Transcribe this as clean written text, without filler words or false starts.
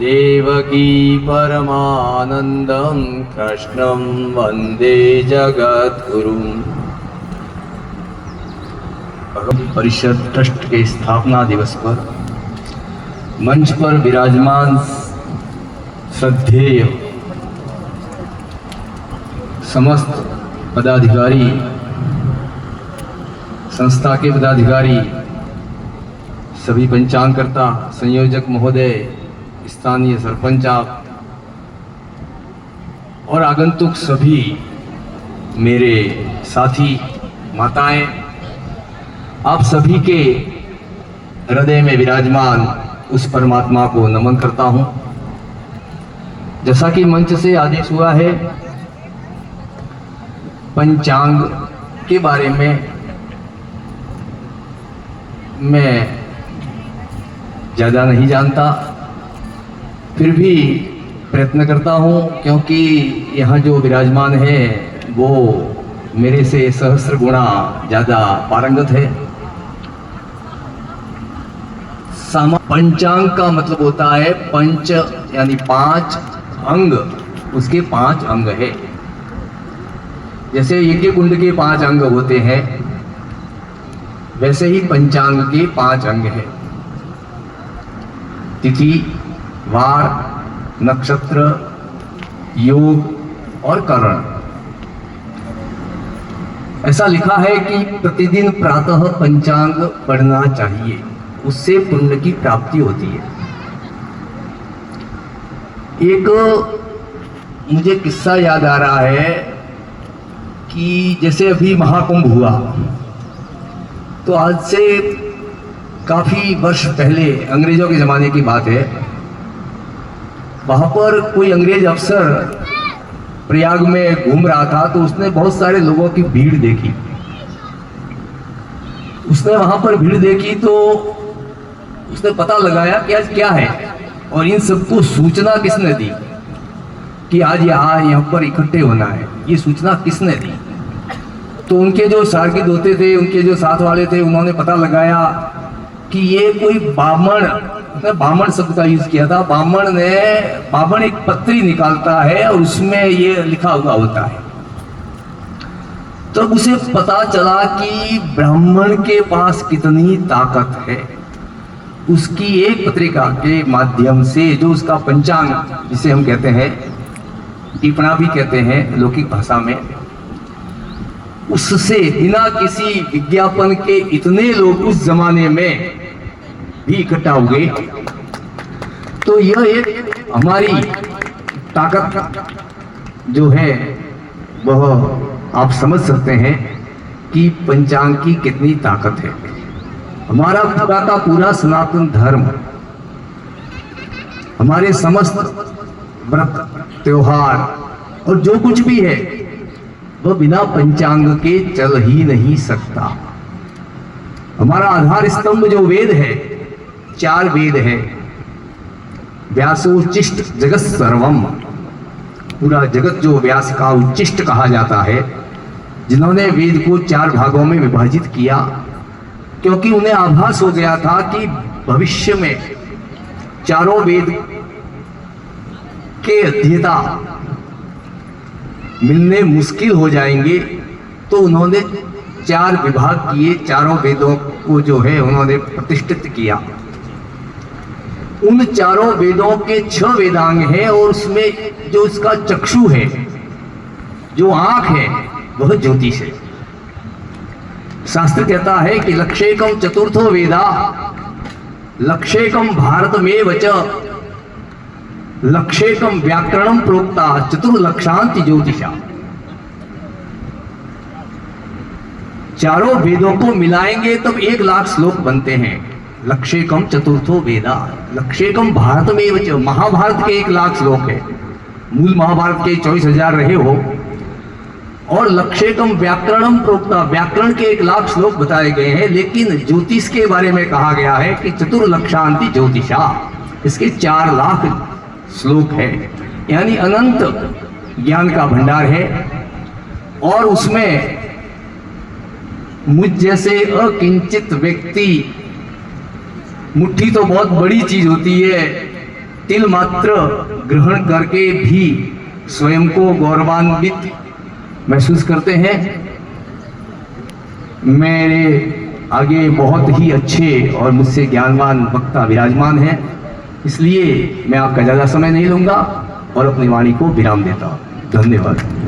देवकी परमानंदं कृष्णं वंदे जगद्गुरुं। भगवत परिषद ट्रस्ट के स्थापना दिवस पर मंच पर विराजमान श्रद्धेय समस्त पदाधिकारी, संस्था के पदाधिकारी, सभी पंचांगकर्ता, संयोजक महोदय, स्थानीय सरपंच आप और आगंतुक सभी मेरे साथी माताएं, आप सभी के हृदय में विराजमान उस परमात्मा को नमन करता हूं। जैसा कि मंच से आदेश हुआ है, पंचांग के बारे में मैं ज़्यादा नहीं जानता, फिर भी प्रयत्न करता हूँ, क्योंकि यहाँ जो विराजमान है वो मेरे से सहस्र गुणा ज़्यादा पारंगत है। पंचांग का मतलब होता है पंच यानी 5 अंग, उसके 5 अंग है। जैसे यज्ञ कुंड के 5 अंग होते हैं, वैसे ही पंचांग के 5 अंग हैं। तिथि, वार, नक्षत्र, योग और करण। ऐसा लिखा है कि प्रतिदिन प्रातः पंचांग पढ़ना चाहिए, उससे पुण्य की प्राप्ति होती है। एक मुझे किस्सा याद आ रहा है कि जैसे अभी महाकुंभ हुआ, तो आज से काफ़ी वर्ष पहले, अंग्रेजों के ज़माने की बात है, वहाँ पर कोई अंग्रेज अफसर प्रयाग में घूम रहा था, तो उसने बहुत सारे लोगों की भीड़ देखी। उसने वहाँ पर भीड़ देखी तो उसने पता लगाया कि आज क्या है, और इन सबको सूचना किसने दी कि आज यहाँ पर इकट्ठे होना है, ये सूचना किसने दी। तो उनके जो शार्गिद होते थे, उनके जो साथ वाले थे, उन्होंने पता लगाया कि ये कोई बामण, बामण शब्द का यूज किया था। बामण एक पत्री निकालता है और उसमें ये लिखा हुआ होता है। तो उसे पता चला कि ब्राह्मण के पास कितनी ताकत है। उसकी एक पत्रिका के माध्यम से, जो उसका पंचांग जिसे हम कहते हैं, टिप्पणा भी कहते हैं लौकिक भाषा में, उससे बिना किसी विज्ञापन के इतने लोग उस जमाने में भी इकट्ठा हो गए। तो यह एक हमारी ताकत जो है वह आप समझ सकते हैं कि पंचांग की कितनी ताकत है। हमारा पूरा का पूरा सनातन धर्म, हमारे समस्त व्रत, त्योहार और जो कुछ भी है वह बिना पंचांग के चल ही नहीं सकता। हमारा आधार स्तंभ जो वेद है, 4 वेद है। व्यासोच्चिष्ट जगत सर्वम, पूरा जगत जो व्यास का उच्चिष्ट कहा जाता है, जिन्होंने वेद को 4 भागों में विभाजित किया, क्योंकि उन्हें आभास हो गया था कि भविष्य में चारों वेद के अध्येता मिलने मुश्किल हो जाएंगे। तो उन्होंने 4 विभाग किए, चारों वेदों को जो है उन्होंने प्रतिष्ठित किया। उन चारों वेदों के 6 वेदांग हैं, और उसमें जो इसका चक्षु है, जो आंख है, वह ज्योतिष है। शास्त्र कहता है कि लक्ष्येकम चतुर्थो वेदा, लक्ष्येकम भारत में वच, लक्ष्येकम व्याकरणम प्रोक्ता, चतुर्लक्षांति ज्योतिषा। चारों वेदों को मिलाएंगे तब 1 लाख श्लोक बनते हैं। लक्ष्येकम चतुर्थो वेदा, लक्ष्येकम भारत में वच, महाभारत के 1 लाख श्लोक है, मूल महाभारत के 24,000 रहे हो। और लक्ष्येकम व्याकरणम प्रोक्ता, व्याकरण के 1 लाख श्लोक बताए गए हैं। लेकिन ज्योतिष के बारे में कहा गया है कि चतुर्लक्षांति ज्योतिषा, इसके 4 लाख श्लोक है, यानी अनंत ज्ञान का भंडार है। और उसमें मुझ जैसे अकिंचित व्यक्ति, मुट्ठी तो बहुत बड़ी चीज होती है, तिल मात्र ग्रहण करके भी स्वयं को गौरवान्वित महसूस करते हैं। मेरे आगे बहुत ही अच्छे और मुझसे ज्ञानवान वक्ता विराजमान हैं, इसलिए मैं आपका ज़्यादा समय नहीं लूँगा और अपनी वाणी को विराम देता हूँ। धन्यवाद।